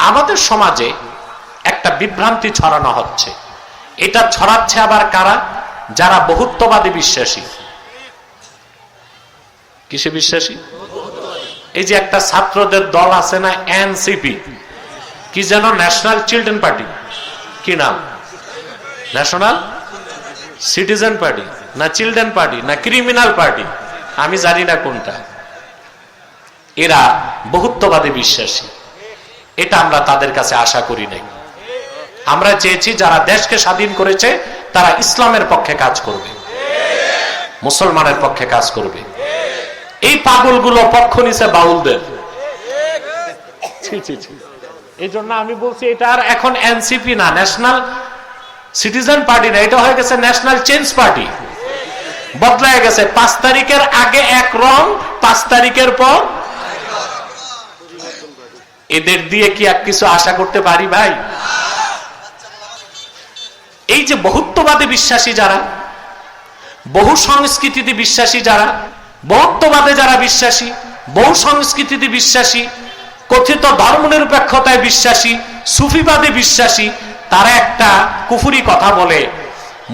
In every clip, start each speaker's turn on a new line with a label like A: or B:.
A: আমাদের সমাজে একটা বিভ্রান্তি ছড়ানো হচ্ছে। এটা ছড়াচ্ছে আবার কারা? যারা বহুত্ববাদী বিশ্বাসী। কিসে বিশ্বাসী? এই যে একটা ছাত্রদের দল আছে না, এনসিপি, কি যেন, ন্যাশনাল চিলড্রেন পার্টি, কি নাম? ন্যাশনাল সিটিজেন পার্টি না চিলড্রেন পার্টি না ক্রিমিনাল পার্টি, আমি জানি না কোনটা। এরা বহুত্ববাদী বিশ্বাসী। এটা আমরা তাদের কাছে আশা করি নাই। আমরা চেয়েছি যারা দেশকে স্বাধীন করেছে তারা ইসলামের পক্ষে কাজ করবে, মুসলমানের পক্ষে কাজ করবে। এই পাগলগুলো পক্ষ নিছে বাউলদের। এই জন্য আমি বলছি এটা আর এখন এনসিপি না, ন্যাশনাল সিটিজেন পার্টি না, এটা হয়ে গেছে ন্যাশনাল চেঞ্জ পার্টি। বদলায় গেছে। 5 তারিখের আগে এক রং, 5 তারিখের পর। এদের দিয়ে কি এক কিছু আশা করতে পারি ভাই? এই যে বহুত্ববাদী বিশ্বাসী যারা, বহু সংস্কৃতিতে বিশ্বাসী যারা, বহুত্ববাদে যারা বিশ্বাসী, বহু সংস্কৃতিতে বিশ্বাসী, কথিত ধর্মনিরপেক্ষতায় বিশ্বাসী, সুফিবাদে বিশ্বাসী, তারা একটা কুফুরি কথা বলে,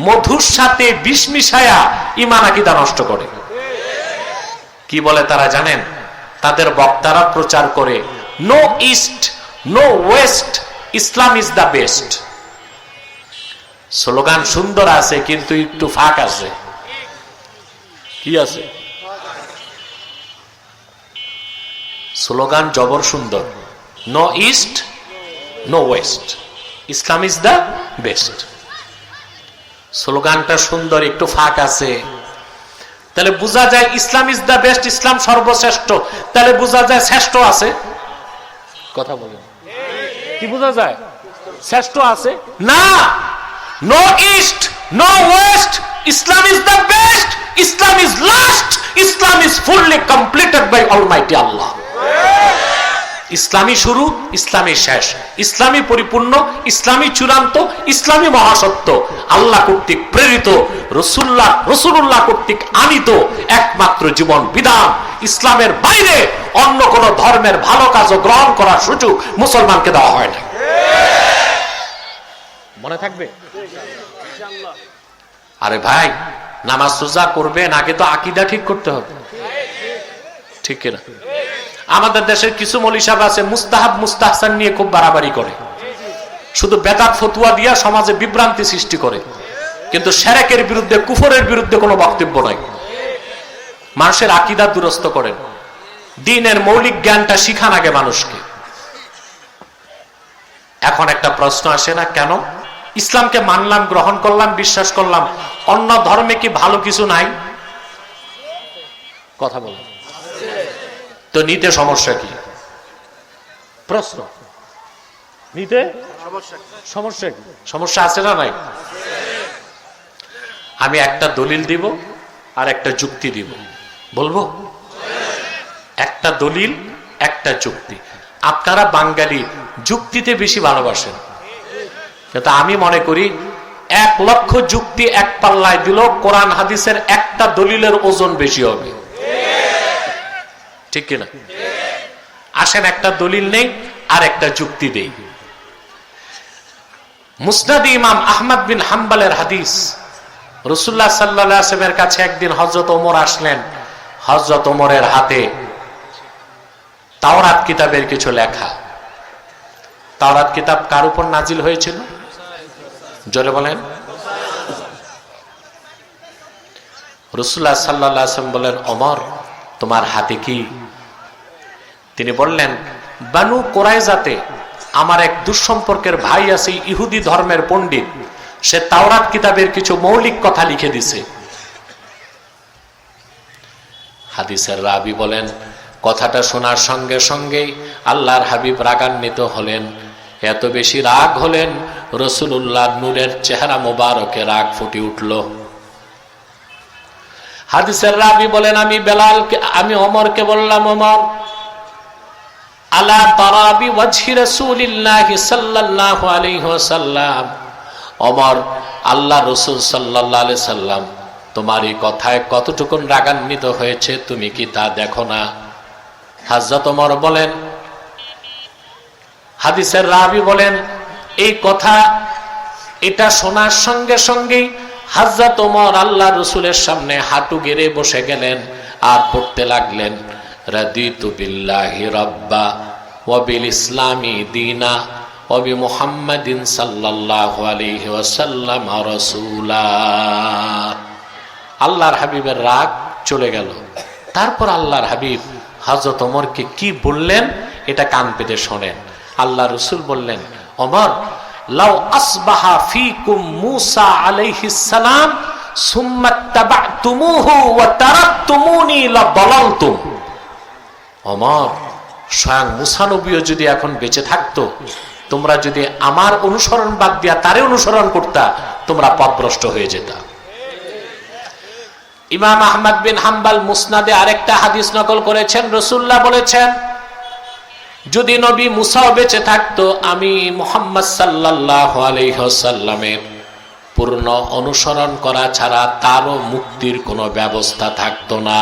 A: মধুর সাথে বিষ মিশায়া ঈমান আকীদা নষ্ট করে। কি বলে তারা জানেন? তাদের বক্তারা প্রচার করে no east no west, Islam is the best. Slogan সুন্দর আছে কিন্তু একটু ফাঁক আছে। কি আছে? স্লোগান জবর সুন্দর, no east no west, Islam is the best. স্লোগানটা সুন্দর, একটু ফাঁক আছে। তাহলে বোঝা যায় ইসলাম ইজ দ্য বেস্ট, ইসলাম সর্বশ্রেষ্ঠ। তাহলে বোঝা যায় শ্রেষ্ঠ আছে। কথা বলেন, কি বোঝা যায়? শ্রেষ্ঠ আছে না। No east no west, Islam is the best, Islam is last, Islam is fully completed by almighty Allah. ইসলামী শুরু, ইসলামী শেষ, ইসলামী পরিপূর্ণ, ইসলামী চূড়ান্ত, ইসলামী মহাসত্য, আল্লাহ কর্তৃক প্রেরিত, রসুল্লাহ কর্তৃক আনিত একমাত্র জীবন বিধান। ইসলামের বাইরে অন্য কোন ধর্মের ভালো কাজও গ্রহণ করার সুযোগ মুসলমানকে দেওয়া হয় না। মনে থাকবে? আরে ভাই, নামাজ রোজা করবেন, আগে তো আকীদা ঠিক করতে হবে, ঠিক কিনা? আমাদের দেশের কিছু মৌলভী সাহেব আছে মুস্তাহাব মুস্তাহসান নিয়ে খুব বাড়াবাড়ি করে, শুধু বেদাত ফতুয়া দিয়া সমাজে বিভ্রান্তি সৃষ্টি করে, কিন্তু শিরকের বিরুদ্ধে, কুফরের বিরুদ্ধে কোনো বক্তব্য নাই। মানুষের আকীদা দুরস্ত করেন। দ্বীনের মৌলিক জ্ঞানটা শিখান আগে মানুষকে। এখন একটা প্রশ্ন আসে না, কেন ইসলামকে মানলাম, গ্রহণ করলাম, বিশ্বাস করলাম, অন্য ধর্মে কি ভালো কিছু নাই? কথা বলেন তো, নিতে সমস্যা কি? প্রশ্ন, নিতে সমস্যা কি? সমস্যা আছে না নাই? আমি একটা দলিল দিব আর একটা যুক্তি দিব, বলবো? একটা দলিল, একটা যুক্তি। আপনারা বাঙালি যুক্তিতে বেশি ভালোবাসেন, কিন্তু আমি মনে করি 1 লক্ষ যুক্তি এক পাল্লায় দিল, কোরআন হাদিসের একটা দলিলের ওজন বেশি হবে, ঠিক কিনা? আসেন একটা দলিল নেই আর একটা যুক্তি দেই। মুসনাদ ইমাম আহমদ বিন হাম্বলের হাদিস, রাসূলুল্লাহ সাল্লাল্লাহু আলাইহি ওয়াসাল্লামের কাছে একদিন হযরত ওমর আসলেন। হযরত ওমরের হাতে তাওরাত কিতাবের কিছু লেখা। তাওরাত কিতাব কার উপর নাজিল হয়েছিল? জোরে বলেন। রাসূলুল্লাহ সাল্লাল্লাহু আলাইহি ওয়াসাল্লাম বলেন, ওমর, তোমার হাতে কি? তিনি বললেন, বানু কুরাইজাতে আমার এক দুঃসম্পর্কের ভাই আছে, ইহুদি ধর্মের পণ্ডিত, সে তাওরাত কিতাবের কিছু মৌলিক কথা লিখে দিছে। হাদিসের রাবি বলেন, কথাটা শোনার সঙ্গে সঙ্গেই আল্লাহর হাবিব রাগান্বিত হলেন। এত বেশি রাগ হলেন, রাসূলুল্লাহ নূরের চেহারা মোবারকে রাগ ফুটে উঠল। হাদিসের রাবি বলেন, আমি ওমরকে বললাম, ওমর, আলা তারাবি ওয়াজহি রাসূলিল্লাহি সাল্লাল্লাহু আলাইহি ওয়াসাল্লাম, ওমর, আল্লাহ রাসূল সাল্লাল্লাহু আলাইহি সাল্লাম তোমার এই কথায় কতটুকু রাগান্বিত হয়েছে, তুমি কি তা দেখো না? হযরত ওমর বলেন, হাদিসের রাবি বলেন এই কথা এটা শোনার সঙ্গে সঙ্গেই হযরত ওমর আল্লাহ রাসূলের সামনে হাঁটু গেড়ে বসে গেলেন আর পড়তে লাগলেন রাদিতু বিল্লাহি রাব্বা ওয়া বিল ইসলামি দীনা ওয়া বি মুহাম্মাদিন সাল্লাল্লাহু আলাইহি ওয়াসাল্লাম রাসূলা। আল্লাহর হাবিবের রাগ চলে গেল। তারপর আল্লাহর হাবিব হযরত ওমরকে কি বললেন এটা কান পেতে শোনেন। আল্লাহ রাসূল বললেন, ওমর লাউ আসবাহা ফীকুম মূসা আলাইহিস সালাম সুম্মা তাবাতুমুহু ওয়া তারাকতুমুনি লাদালালতুম। ওমর, স্বয়ং মূসা নবীও যদি এখন বেঁচে থাকতো, তোমরা যদি আমার অনুসরণ বাদ দিয়া তারে অনুসরণ করতা, তোমরা পথভ্রষ্ট হয়ে যেতা। ইমাম আহমদ বিন হাম্বল মুসনাদে আরেকটা হাদিস নকল করেছেন, রাসূলুল্লাহ বলেছেন, যদি নবী মুসাও বেঁচে থাকতো, আমি মুহাম্মদ সাল্লাল্লাহু আলাইহি ওয়াসাল্লামের পূর্ণ অনুসরণ করা ছাড়া তারও মুক্তির কোনো ব্যবস্থা থাকতো না।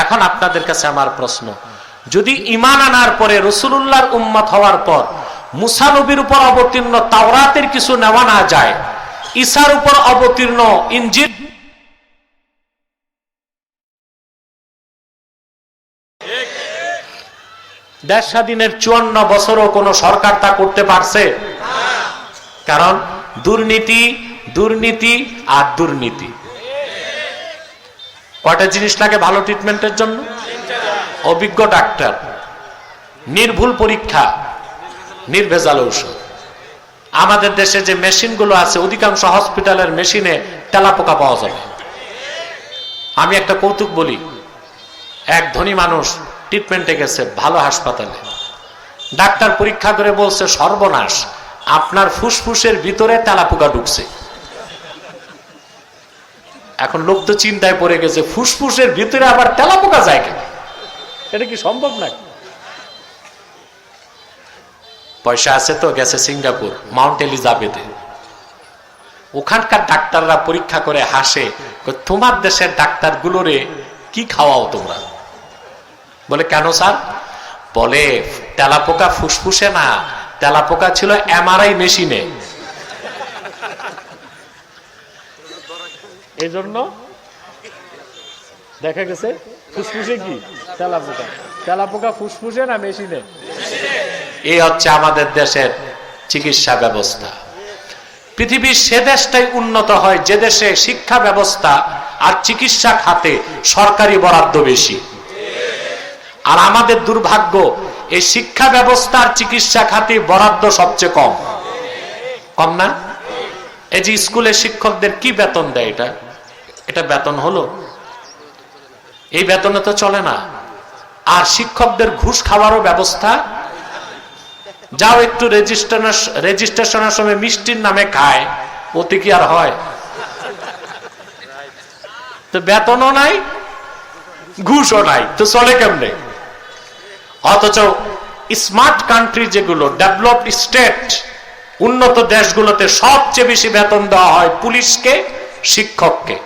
A: এখন আপনাদের কাছে আমার প্রশ্ন, যদি ঈমান আনার পরে রাসূলুল্লাহর উম্মত হওয়ার পর মুসা নবীর উপর অবতীর্ণ তাওরাতের কিছু নেওয়া না যায়, ঈসার উপর অবতীর্ণ ইনজিল দেশ স্বাধীনের 54 বছরও কোন সরকার তা করতে পারছে? কারণ দুর্নীতি, দুর্নীতি আর দুর্নীতি। কয়টা জিনিস লাগে ভালো ট্রিটমেন্টের জন্য? অভিজ্ঞ ডাক্তার, নির্ভুল পরীক্ষা, নির্ভেজাল ঔষধ। আমাদের দেশে যে মেশিনগুলো আছে, অধিকাংশ হসপিটালের মেশিনে তেলাপোকা পাওয়া যাবে। আমি একটা কৌতুক বলি, এক ধনী মানুষ ট্রিটমেন্টে গেছে ভালো হাসপাতালে, ডাক্তার পরীক্ষা করে বলছে, সর্বনাশ, আপনার ফুসফুসের ভিতরে তেলাপোকা ঢুকছে। এখন লোক তো চিন্তায় পড়ে গেছে, ফুসফুসের ভিতরে আবার তেলাপোকা যায় কেন? এটা কি সম্ভব নাকি? পয়সা আছে তো গেছে সিঙ্গাপুর, মাউন্ট এলিজাবেথে। ওখানকার ডাক্তাররা পরীক্ষা করে হাসে, তোমার দেশের ডাক্তার গুলোরে কি খাওয়াও তোমরা? বলে কেন স্যার? বলে তেলাপোকা ফুসফুসে না, তেলাপোকা ছিল এমআরআই মেশিনে, এই জন্য দেখা গেছে ফুসফুসে কি তেলাপোকা, তেলাপোকা ফুসফুসে না মেশিনে। এই হচ্ছে আমাদের দেশের চিকিৎসা ব্যবস্থা। পৃথিবীর সে দেশটাই উন্নত হয় যে দেশে শিক্ষা ব্যবস্থা আর চিকিৎসা খাতে সরকারি বরাদ্দ বেশি। আর আমাদের দুর্ভাগ্য, এই শিক্ষা ব্যবস্থা আর চিকিৎসা খাতে বরাদ্দ সবচেয়ে কম। কম না? এই যে স্কুলের শিক্ষকদের কি বেতন দেয়, এটা বেতন হলো? এই বেতনে তো চলে না। আর শিক্ষকদের ঘুষ খাওয়ারও ব্যবস্থা। যাও একটু রেজিস্ট্রেশনের সময় মিষ্টির নামে খায়, ওতে কি আর হয়? তো বেতনও নাই, ঘুষও নাই, তো চলে কেমনে? অথচ স্মার্ট কান্ট্রি যেগুলো, ডেভেলপড স্টেট, উন্নত দেশগুলোতে সবচেয়ে বেশি বেতন দেওয়া হয় পুলিশকে, শিক্ষককে।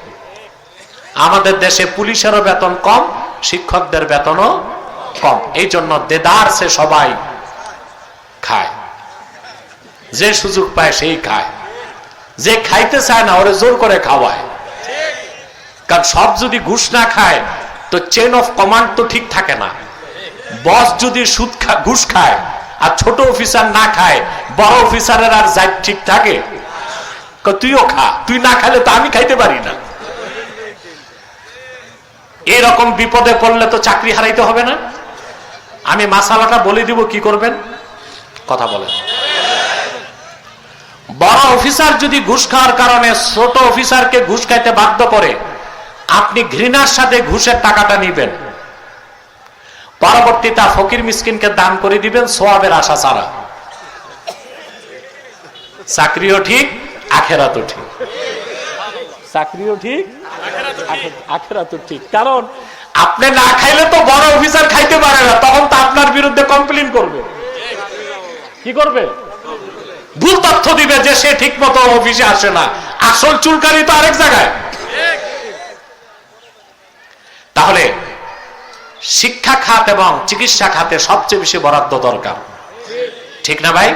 A: আমাদের দেশে পুলিশেরও বেতন কম, শিক্ষকদের বেতনও কম। এই জন্য দেদারসে সবাই খায়, যে সুযোগ পায় সেই খায়, যে খাইতে চায় না ওরে জোর করে খাওয়ায়। কারণ সব যদি ঘুষ না খায় তো চেইন অফ কমান্ড তো ঠিক থাকে না। বস যদি ঘুষ খায় আর ছোট অফিসার না খায়, বড় অফিসারের আর যাই ঠিক থাকে? তুইও খা, তুই না খাইলে তো আমি খাইতে পারি না। এরকম বিপদে পড়লে তো চাকরি হারাইতে হবে না? আমি মাসালাটা বলে দিব, কি করবেন? কথা বলেন। বড় অফিসার যদি ঘুষ খাওয়ার কারণে ছোট অফিসারকে ঘুষ খাইতে বাধ্য করে, আপনি ঘৃণার সাথে ঘুষের টাকাটা নিবেন, পরবর্তীতে ফকির মিসকিনকে দান করে দিবেন সওয়াবের আশা ছাড়া। চাকরিও ঠিক, আখেরাতও ঠিক। চাকরিও ঠিক, আখেরাতও ঠিক। কারণ আপনি না খাইলে তো বড় অফিসার খাইতে পারে না, তখন তো আপনার বিরুদ্ধে কমপ্লেইন করবে। কি করবে? ভুল তথ্য দিবে যে সে ঠিক মতো অফিসে আসে না, আসল চুলকানি তো আরেক জায়গায়। তাহলে শিক্ষা খাত এবং চিকিৎসা খাতে সবচেয়ে বেশি বরাদ্দ দরকার, ঠিক না ভাই?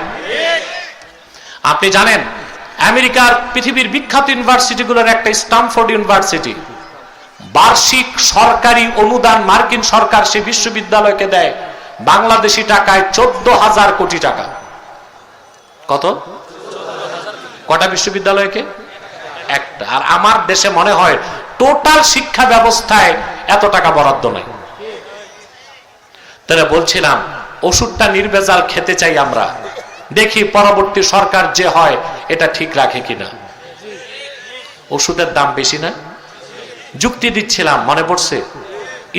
A: আপনি জানেন আমেরিকার পৃথিবীর বিখ্যাত ইউনিভার্সিটিগুলোর একটা স্ট্যানফোর্ড ইউনিভার্সিটি বার্ষিক সরকারি অনুদান মার্কিন সরকার সে বিশ্ববিদ্যালয়কে দেয় বাংলাদেশি টাকায় 14,000 কোটি টাকা। কত? কটা বিশ্ববিদ্যালয়কে? একটা। আর আমার দেশে মনে হয় টোটাল শিক্ষা ব্যবস্থায় এত টাকা বরাদ্দ নাই। তাহলে বলছিলাম ওষুধটা নির্ভেজাল খেতে চাই আমরা, দেখি পরবর্তী সরকার যে হয় এটা ঠিক রাখে কিনা। ওষুধের দাম বেশি না? যুক্তি দিচ্ছিলাম, মনে পড়ছে,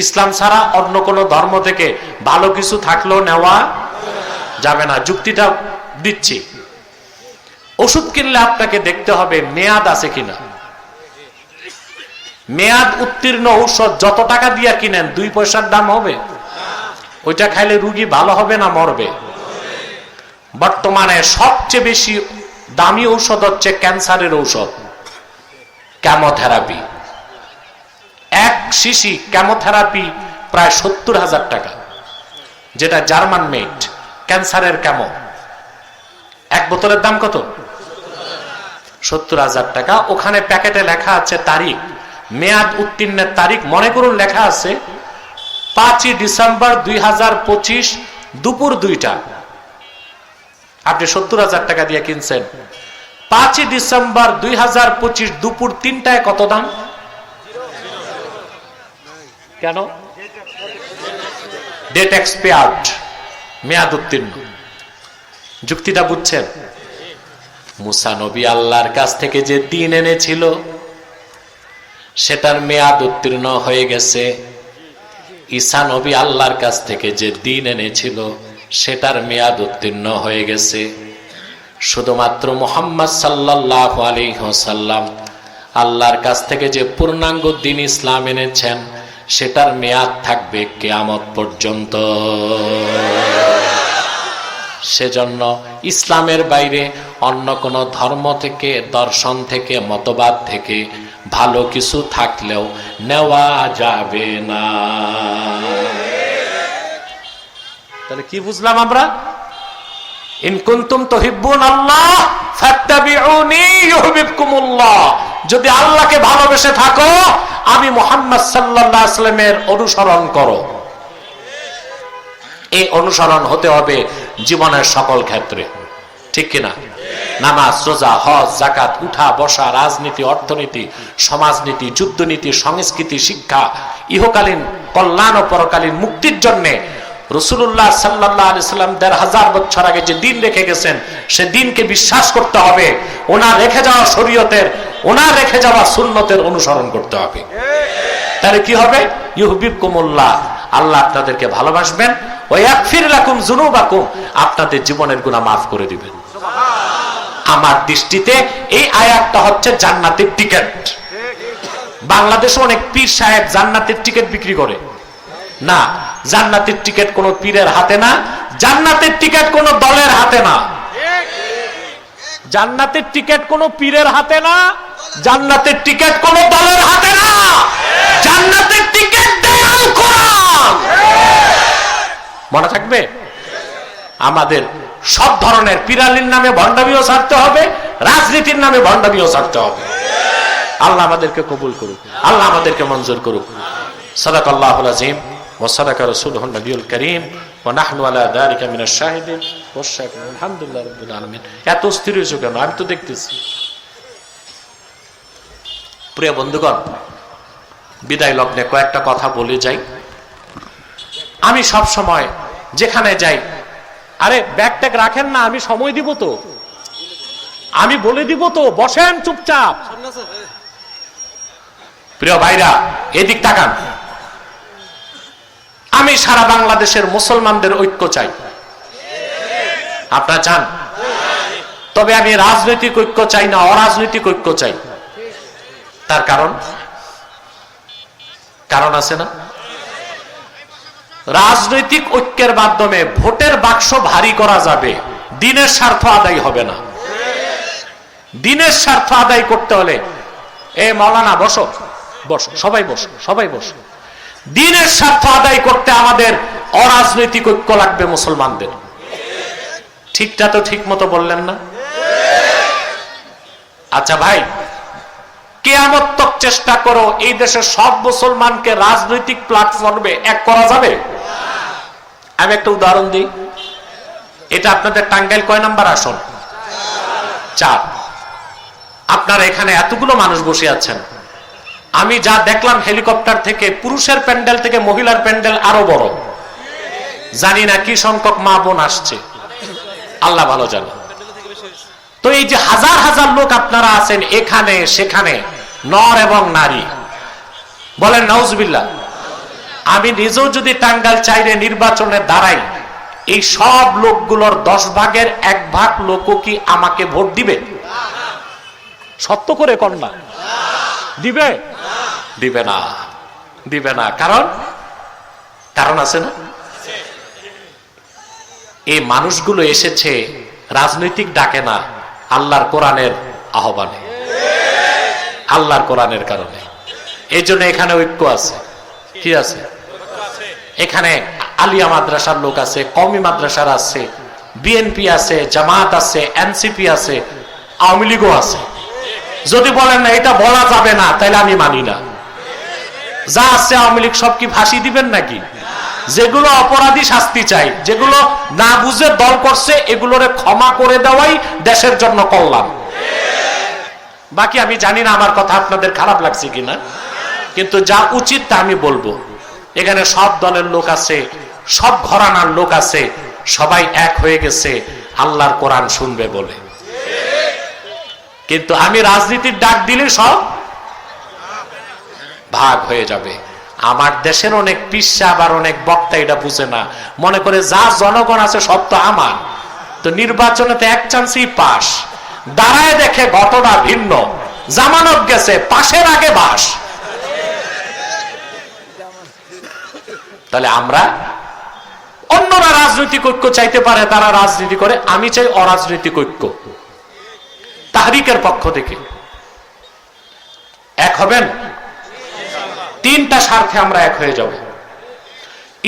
A: ইসলাম ছাড়া অন্য কোন ধর্ম থেকে ভালো কিছু থাকলেও নেওয়া যাবে না। যুক্তিটা দিচ্ছি, ওষুধ কিনলে আপনাকে দেখতে হবে মেয়াদ আছে কিনা। মেয়াদ উত্তীর্ণ ঔষধ যত টাকা দিয়ে কিনেন 2 পয়সার দাম হবে? ওইটা খাইলে রুগী ভালো হবে না মরবে? বর্তমানে সবচেয়ে বেশি দামি ঔষধ হচ্ছে ক্যান্সারের ঔষধ, কেমোথেরাপি। এক শিশি কেমোথেরাপি প্রায় 70,000 টাকা, যেটা জার্মান মেড ক্যান্সারের কেমো। এক বোতলের দাম কত? 70,000 টাকা। ওখানে প্যাকেটে লেখা আছে তারিখ, মেয়াদ উত্তীর্ণের তারিখ মনে করুন লেখা আছে 5 ডিসেম্বর 2025 দুপুর 2টা। আপনি 70,000 টাকা দিয়ে কিনছেন, 5 ডিসেম্বর 2025 দুপুর 3টায় কত দাম? কেন? ডেট এক্সপায়ার্ড, মেয়াদ উত্তীর্ণ। যুক্তিটা বুঝছেন? মুসা নবী আল্লাহর কাছ থেকে যে দিন এনেছিল সেটার মেয়াদ উত্তীর্ণ হয়ে গেছে। ঈসা নবী আল্লাহর কাছ থেকে যে দিন এনেছিল সেটার মেয়াদ উত্তীর্ণ হয়ে গেছে। শুধুমাত্র মুহাম্মদ সাল্লাল্লাহু আলাইহি ওয়াসাল্লাম আল্লাহর কাছ থেকে যে পূর্ণাঙ্গ দিন ইসলাম এনেছেন সেটার মেয়াদ থাকবে কিয়ামত পর্যন্ত। সেজন্য ইসলামের বাইরে অন্য কোন ধর্ম থেকে, দর্শন থেকে, মতবাদ থেকে ভালো কিছু থাকলেও নেওয়া যাবে না। তাহলে কি বুঝলাম আমরা? ইন কুনতুম তুহিব্বুনাল্লাহ ফাত্তাবিউনি ইউহিব্বুকুমুল্লাহ। যদি আল্লাহকে ভালোবেসে থাকো আমি মুহাম্মদ সাল্লাল্লাহু আলাইহি ওয়াসাল্লামের অনুসরণ করো। এই অনুসরণ হতে হবে জীবনের সকল ক্ষেত্রে, ঠিক কিনা? নামাজ, রোজা, হজ, যাকাত, উঠা বসা, রাজনীতি, অর্থনীতি, সমাজনীতি, যুদ্ধনীতি, সংস্কৃতি, শিক্ষা, ইহকালীন কল্যাণ ও পরকালীন মুক্তির জন্য রাসূলুল্লাহ সাল্লাল্লাহু আলাইহি ওয়াসাল্লাম ১৫০০ বছর আগে যে দিন রেখে গেছেন সে দিনকে বিশ্বাস করতে হবে। ওনার রেখে যাওয়া শরীয়তের, ওনার রেখে যাওয়া সুন্নতের অনুসরণ করতে হবে। তাহলে কি হবে? ইউহিব্বুকুমুল্লাহ, আল্লাহ আপনাদেরকে ভালোবাসবেন। ওয়া ইয়াগফির লাকুম যুনুবাকুম, আপনাদের জীবনের গুনাহ মাফ করে দিবেন। আমার দৃষ্টিতে এই আয়াতটা হচ্ছে জান্নাতের টিকিট। বাংলাদেশে অনেক পীর সাহেব জান্নাতের টিকিট বিক্রি করে না। জান্নাতের টিকিট কোন পীরের হাতে না, জান্নাতের টিকিট কোন দলের হাতে না, জান্নাতের টিকিট কোন পীরের হাতে না, জান্নাতের টিকিট কোন দলের হাতে না, জান্নাতের টিকিট দেয় আল কোরআন। মনে থাকবে? আমাদের সব ধরনের পীরালির নামে ভণ্ডামিও ছাড়তে হবে, রাজনীতির নামে ভণ্ডামিও ছাড়তে হবে। আল্লাহ আমাদেরকে কবুল করুক, আল্লাহ আমাদেরকে মঞ্জুর করুক। সাদাকাল্লাহুল আযীম ওয়া সাদাকা রাসূলুহুন নবিয়ুল কারীম ওয়া নাহনু আলা যালিকা মিনাশ শাহিদিন ওয়াশ শাকিরিন। আলহামদুলিল্লাহি রাব্বিল আলামিন। এত স্থির হয়েছে কেন? আমি তো দেখতেছি। প্রিয় বন্ধুগণ, বিদায় লগ্নে কয়েকটা কথা বলে যাই। আমি সব সময় যেখানে যাই, আরে ব্যাগ ট্যাগ রাখেন না, আমি সময় দিব তো, আমি বলে দিব তো, বসেন চুপচাপ। প্রিয় ভাইরা এদিক তাকান। আমি সারা বাংলাদেশের মুসলমানদের ঐক্য চাই। আপনারা চান? তবে আমি রাজনৈতিক ঐক্য চাই না, অরাজনৈতিক ঐক্য চাই। তার কারণ আছে না? রাজনৈতিক ঐক্যের মাধ্যমে ভোটের বাক্স ভারী করা যাবে, দিনের স্বার্থ আদায় হবে না। দিনের স্বার্থ আদায় করতে হলে এ মাওলানা বসো, বসো, সবাই বসো, সবাই বসো। দ্বীনের স্বার্থ আদায় করতে আমাদের অরাজনৈতিক ঐক্য লাগবে মুসলমানদের। ঠিকটা তো ঠিক মতো বললেন না? আচ্ছা ভাই, কিয়ামত তক চেষ্টা করো এই দেশের সব মুসলমানকে রাজনৈতিক প্ল্যাটফর্মে এক করা যাবে? আমি একটা উদাহরণ দিই। এটা আপনাদের টাঙ্গাইল কয় নাম্বার আসন? 4। আপনারা এখানে এতগুলো মানুষ বসে আছেন, আমি যা দেখলাম হেলিকপ্টার থেকে, পুরুষের প্যান্ডেল থেকে মহিলার প্যান্ডেল আরো বড়। জানি না কি সংখ্যক মা বোন আসছে, আল্লাহ ভালো জানে। তো এই যে হাজার হাজার লোক আপনারা আছেন এখানে সেখানে, নর এবং নারী, বলেন নাউজুবিল্লাহ। আমি নিজেও যদি টাঙ্গাইল 4-এ নির্বাচনে দাঁড়াই, এই সব লোকগুলোর 10 ভাগের 1 ভাগ লোকও কি আমাকে ভোট দিবে? সত্য করে কর না, দিবে? দিবে না, দিবে না। কারণ আছে না? এই মানুষগুলো এসেছে রাজনৈতিক ডাকে না, আল্লাহর কোরআনের আহ্বানে, আল্লাহর কোরআনের কারণে। এই জন্য এখানে ঐক্য আছে। কি আছে? এখানে আলিয়া মাদ্রাসার লোক আছে, কওমি মাদ্রাসার আছে, বিএনপি আছে, জামাত আছে, এনসিপি আছে, আওয়ামী লীগও আছে। যদি বলেন না এটা বলা যাবে না, তাহলে আমি মানি না। যা আছে আওয়ামী লীগ সব কি ফাঁসি দিবেন নাকি? যেগুলো অপরাধী শাস্তি চাই, যেগুলো না বুঝে দল করছে এগুলোরে ক্ষমা করে দেওয়াই দেশের জন্য কল্যাণ। বাকি আমি জানি না আমার কথা আপনাদের খারাপ লাগছে কিনা, কিন্তু যা উচিত তা আমি বলবো। এখানে সব দলের লোক আছে, সব ঘরানার লোক আছে, সবাই এক হয়ে গেছে আল্লাহর কোরআন শুনবে বলে। কিন্তু আমি রাজনীতির ডাক দিলে সব ভাগ হয়ে যাবে। আমার দেশের অনেক পিসা আবার অনেক বক্তা এটা বুঝে না, মনে করে যা জনগণ আছে সব তো আমার, তো নির্বাচনে তো এক চান্সেই পাস। দাঁড়ায় দেখে ঘটনা ভিন্ন, জামানত গেছে, পাশের আগে বাস। তাহলে আমরা, অন্যরা রাজনৈতিক ঐক্য চাইতে পারে, তারা রাজনীতি করে, আমি চাই অরাজনৈতিক ঐক্য। তাহরিকের পক্ষ থেকে এক হবেন, 3টা স্বার্থে আমরা এক হয়ে যাব।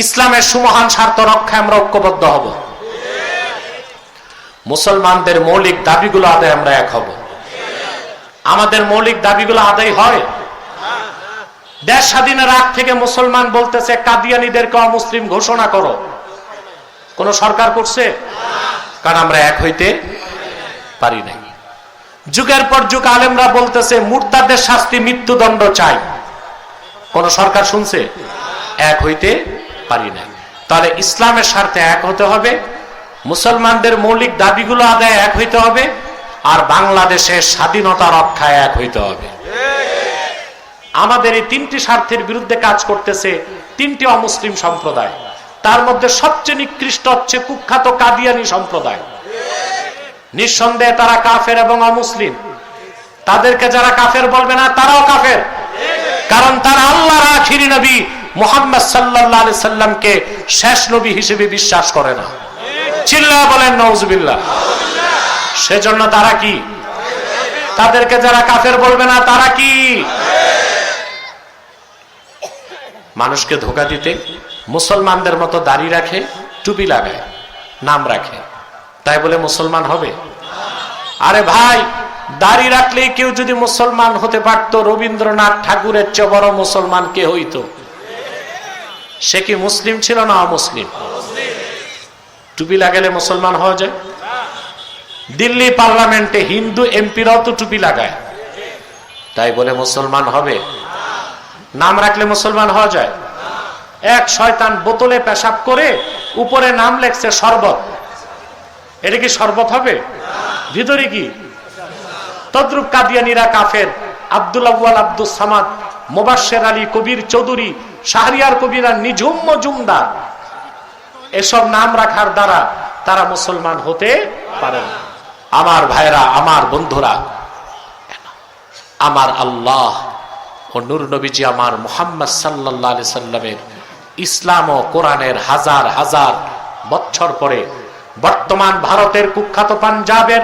A: ইসলামের সুমহান স্বার্থ রক্ষায় আমরা ঐক্যবদ্ধ হব। মুসলমানদের মৌলিক দাবিগুলো আদায় আমরা এক হব। আমাদের মৌলিক দাবিগুলো আদায় হয়। দেশ স্বাধীনের আগ থেকে মুসলমান বলতেছে কাদিয়ানীদেরকে অমুসলিম ঘোষণা করো। কোন সরকার করছে? কারণ আমরা এক হইতে পারি নাই। যুগের পর যুগ আলেমরা বলতেছে মুরতাদের শাস্তি, মৃত্যুদণ্ড চাই। কোন সরকার শুনছে? এক হইতে পারি নাই। তাহলে ইসলামের স্বার্থে এক হতে হবে, মুসলমানদের মৌলিক দাবিগুলো আদায় এক হইতে হবে, আর বাংলাদেশের স্বাধীনতা রক্ষায় এক হইতে হবে। আমাদের এই 3টি স্বার্থের বিরুদ্ধে কাজ করতেছে 3টি অমুসলিম সম্প্রদায়। তার মধ্যে সবচেয়ে নিকৃষ্ট হচ্ছে কুখ্যাত কাদিয়ানী সম্প্রদায়। নিঃসন্দেহে তারা কাফের এবং অমুসলিম। তাদেরকে যারা কাফের বলবে না, তারাও কাফের, কারণ তারা আল্লাহর আখিরি নবী মুহাম্মদ সাল্লাল্লাহু আলাইহি সাল্লামকে শেষ নবী হিসেবে বিশ্বাস করে না। চিল্লায়া বলেন নাউজুবিল্লাহ। সেজন্য তারা কি? তাদেরকে যারা কাফের বলবে না, তারা কি? মানুষকে ধোঁকা দিতে মুসলমানদের মতো দাড়ি রাখে, টুপি লাগায়, নাম রাখে, তাই বলে মুসলমান হবে? আরে ভাই, দাড়ি রাখলেই কেউ যদি মুসলমান হতে পারতো, রবীন্দ্রনাথ ঠাকুরের চেয়ে বড় মুসলমান কে হইতো? সে কি মুসলিম ছিল না অমুসলিম? টুপি লাগালে মুসলমান হওয়া যায়? দিল্লি পার্লামেন্টে হিন্দু এমপিরাও তো টুপি লাগায়, তাই বলে মুসলমান হবে? নাম রাখলে মুসলমান হওয়া যায়? এক শয়তান বোতলে পেশাব করে উপরে নাম লেখছে শরবত, এটা কি শরবত হবে? ভিতরে কি? তদ্রুপ কাদিয়ানীরা কাফের। আব্দুল আউয়াল, আব্দুল সামাদ, মোবাশ্বের আলী, কবির চৌধুরী, শাহরিয়ার কবিরা, নিঝুম মজুমদার, এসব নাম রাখার দ্বারা তারা মুসলমান হতে পারে না। আমার ভাইরা, আমার বন্ধুরা, আমার আল্লাহ ও নূর নবীজি আমার মুহাম্মদ সাল্লাল্লাহু আলাইহি সাল্লামের ইসলাম ও কোরআনের হাজার হাজার বছর পরে বর্তমান ভারতের কুখ্যাত পাঞ্জাবের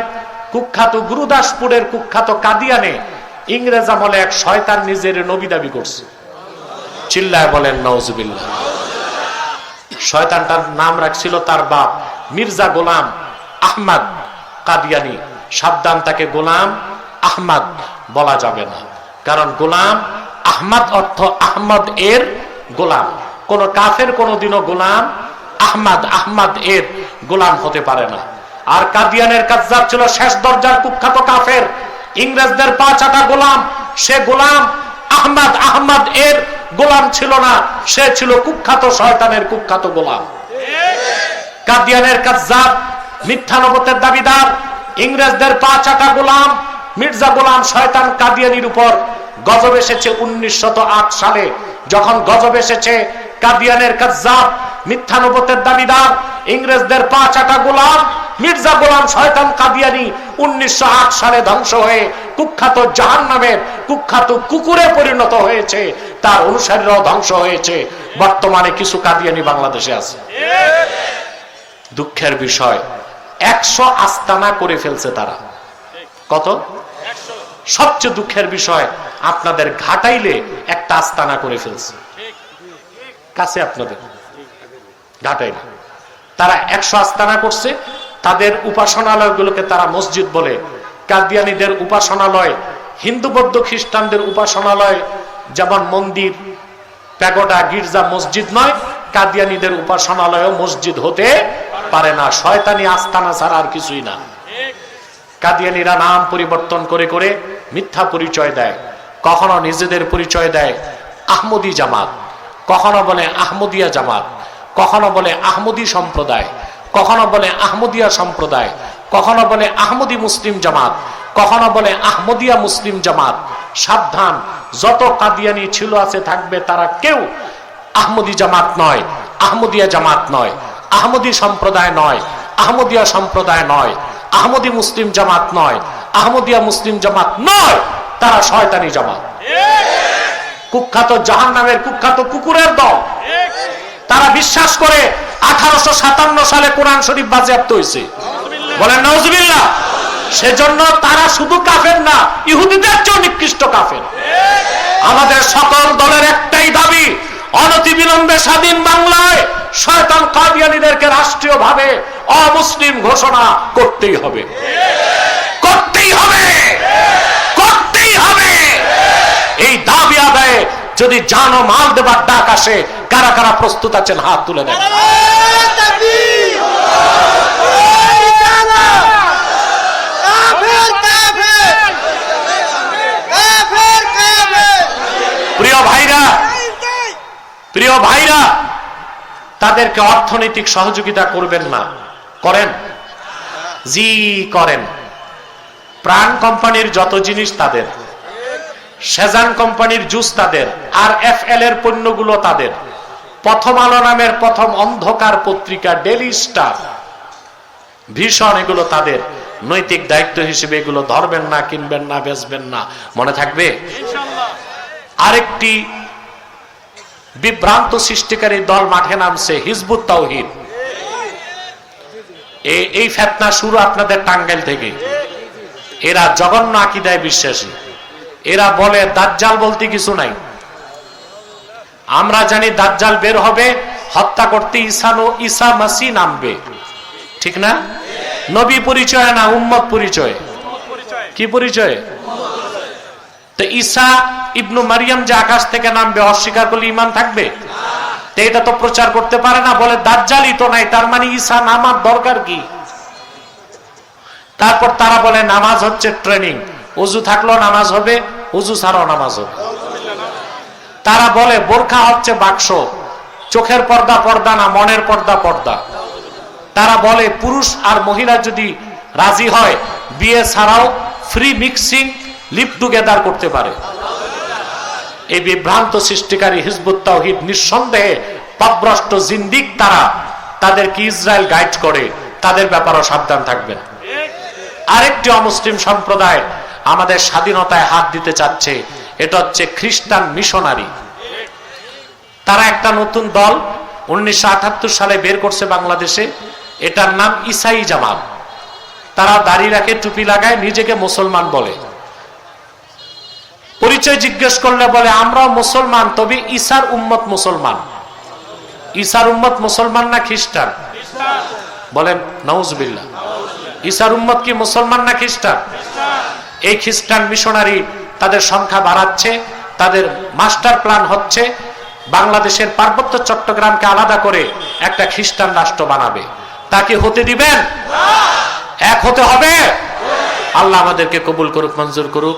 A: কুখ্যাত গুরুদাসপুরের কুখ্যাত কাদিয়ানে ইংরেজ আমলে এক শয়তান নিজের নবী দাবি করছে। চিল্লায় বলেন নাউজুবিল্লাহ। শয়তানটার নাম রাখছিল তার বাপ মির্জা গোলাম আহমদ কাদিয়ানি। সাবধান, তাকে গোলাম আহমদ বলা যাবে না, কারণ গোলাম আহমদ অর্থ আহমদ এর গোলাম। কোন কাফের কোনদিনও গোলাম আহমদ এর গোলাম হতে পারে না। আর কাদিয়ানের কাজ্জাব ছিল শেষ দরজার কুখ্যাত কাফের, ইংরেজদের পা চাটা গোলাম। সে গোলাম আহমদ এর গোলাম ছিল না, সে ছিল কুখ্যাত শয়তানের কুখ্যাত গোলাম। কাদিয়ানের কাজ্জাব, মিথ্যা নবুয়তের দাবিদার, ইংরেজদের পা চাটা গোলাম মির্জা গোলাম শয়তান কাদিয়ানির উপর গজব এসেছে 1908 সালে। যখন গজব এসেছে, কাদিয়ানের কাজ্জাব, মিথ্যা নবুয়তের দাবিদার, ইংরেজদের পা চাটা গোলাম মির্জা গোলাম শয়তান কাদিয়ানি 1908 সালে ধ্বংস হয়ে কুখ্যাত জাহান্নামের কুখ্যাত কুকুরে পরিণত হয়েছে। তার অনুসারীরাও ধ্বংস হয়েছে। বর্তমানে কিছু কাদিয়ানি বাংলাদেশে আছে। দুঃখের বিষয়, 100 আস্তানা করে ফেলছে তারা। কত? সবচেয়ে দুঃখের বিষয়, আপনাদের ঘাটাইলে একটা আস্তানা করে ফেলছে, কাছে আপনাদের ঘাটাইলে। তারা 100 আস্তানা করছে। তাদের উপাসনালয়গুলোকে তারা মসজিদ বলে। কাদিয়ানীদের উপাসনালয় হিন্দু বৌদ্ধ খ্রিস্টানদের উপাসনালয় যেমন মন্দির, প্যাগোডা, গির্জা, মসজিদ নয়, কাদিয়ানীদের উপাসনালয়ও মসজিদ হতে পারে না। শয়তানি আস্তানা ছাড়া আর কিছুই না। কাদিয়ানীরা নাম পরিবর্তন করে করে মিথ্যা পরিচয় দেয়। কখনো নিজেদের পরিচয় দেয় আহমদী জামাত, কখনো বলে আহমদিয়া জামাত, কখনো বলে আহমদী সম্প্রদায়, কখনো বলে আহমদিয়া সম্প্রদায়, কখনো বলে আহমদী মুসলিম জামাত, কখনো বলে আহমদিয়া মুসলিম জামাত। সাবধান, যত কাদিয়ানি ছিল আছে থাকবে, তারা কেউ আহমদী জামাত নয়, আহমদিয়া জামাত নয়, আহমদী সম্প্রদায় নয়, আহমদিয়া সম্প্রদায় নয়, আহমদী মুসলিম জামাত নয়, আহমদিয়া মুসলিম জামাত নয়। তারা শয়তানি জামাত, কুখ্যাত জাহান্নামের কুখ্যাত কুকুরের দল। তারা বিশ্বাস করে 1857 সালে কোরআন শরীফ বাজেয়াপ্ত হয়েছে। বলেন নাউজুবিল্লাহ। সেজন্য তারা শুধু কাফের না, ইহুদিদের চেয়ে নিকৃষ্ট কাফের। আমাদের সকল দলের একটাই দাবি, অনতিবিলম্বে স্বাধীন বাংলায় শয়তান কাদিয়ানীদেরকে রাষ্ট্রীয়ভাবে অমুসলিম ঘোষণা করতেই হবে, করতেই হবে, করতেই হবে। এই দাবি আদায়ে যদি জান ও মাল দেবার ডাক আসে, কারা কারা প্রস্তুত আছেন হাত তুলে দেন। প্রিয় ভাইরা, তাদেরকে অর্থনৈতিক সহযোগিতা করবেন না? করেন? জি করেন। প্রাণ কোম্পানির যত জিনিস তাদের, সেজান কোম্পানির জুস তাদের, আর FL এর পণ্যগুলো তাদের, প্রথম আলো নামের প্রথম অন্ধকার পত্রিকা, ডেইলি স্টার, ভীষণ, এগুলো তাদের। নৈতিক দায়িত্ব হিসেবে এগুলো ধরবেন না, কিনবেন না, বেচবেন না। মনে থাকবে? আরেকটি বিভ্রান্ত সৃষ্টিকারী দল মাঠে নামছে, হিজবুত তাওহীদ। এই ফিতনা শুরু আপনাদের টাঙ্গাইল থেকে। এরা জঘন্য আকীদায় বিশ্বাসী। এরা বলে দাজ্জাল বলতে কিছু নাই। আমরা জানি দাজ্জাল বের হবে, হত্যা করতে ঈসা মাসিহ নামবে, ঠিক না? নবী পরিচয় না, উম্মত পরিচয়। কি পরিচয়? তো ঈসা ইবনু মারিয়াম যে আকাশ থেকে নামবে, অস্বীকার করলে ঈমান থাকবে? তো এটা তো প্রচার করতে পারে না, বলে দাজ্জালই তো নাই, তার মানে ঈসা নামার দরকার কি? তারপর তারা বলে নামাজ হচ্ছে ট্রেনিং, ওযু থাকলেও নামাজ হবে, ওযু ছাড়াও নামাজ হবে। তারা বলে বোরখা হচ্ছে বাক্স, চোখের পর্দা পর্দা না, মনের পর্দা পর্দা। তারা বলে পুরুষ আর মহিলা যদি রাজি হয়, বিয়ে ছাড়াও ফ্রি মিক্সিং, লিপ টুগেদার করতে পারে। এই বিভ্রান্ত সৃষ্টিকারী হিজবুত তাওহীদ নিঃসন্দেহে পথভ্রষ্ট জিন্দিক। তারা, তাদেরকে ইসরায়েল গাইড করে, তাদের ব্যাপারেও সাবধান থাকবেন। আরেকটি অমুসলিম সম্প্রদায় আমাদের স্বাধীনতায় হাত দিতে চাচ্ছে, এটা হচ্ছে খ্রিস্টান মিশনারি। তারা একটা নতুন দল 1978 সালে বের করছে বাংলাদেশে, এটার নাম ইসাই জামাত। তারা দাড়ি রাখে, টুপি লাগায়, নিজেকে মুসলমান বলে। পরিচয় জিজ্ঞেস করলে বলে আমরাও মুসলমান, তবে ঈসার উম্মত মুসলমান। ঈসার উম্মত মুসলমান না খ্রিস্টান? বলেন নাউজুবিল্লাহ। ঈসার উম্মত কি মুসলমান না খ্রিস্টান? এই খ্রিস্টান মিশনারি তাদের সংখ্যা বাড়াচ্ছে, তাদের মাস্টার প্ল্যান হচ্ছে বাংলাদেশের পার্বত্য চট্টগ্রামকে আলাদা করে একটা খ্রিস্টান রাষ্ট্র বানাবে। তাকে হতে দিবেন? এক হতে হবে। আল্লাহ আমাদেরকে কবুল করুক, মঞ্জুর করুক।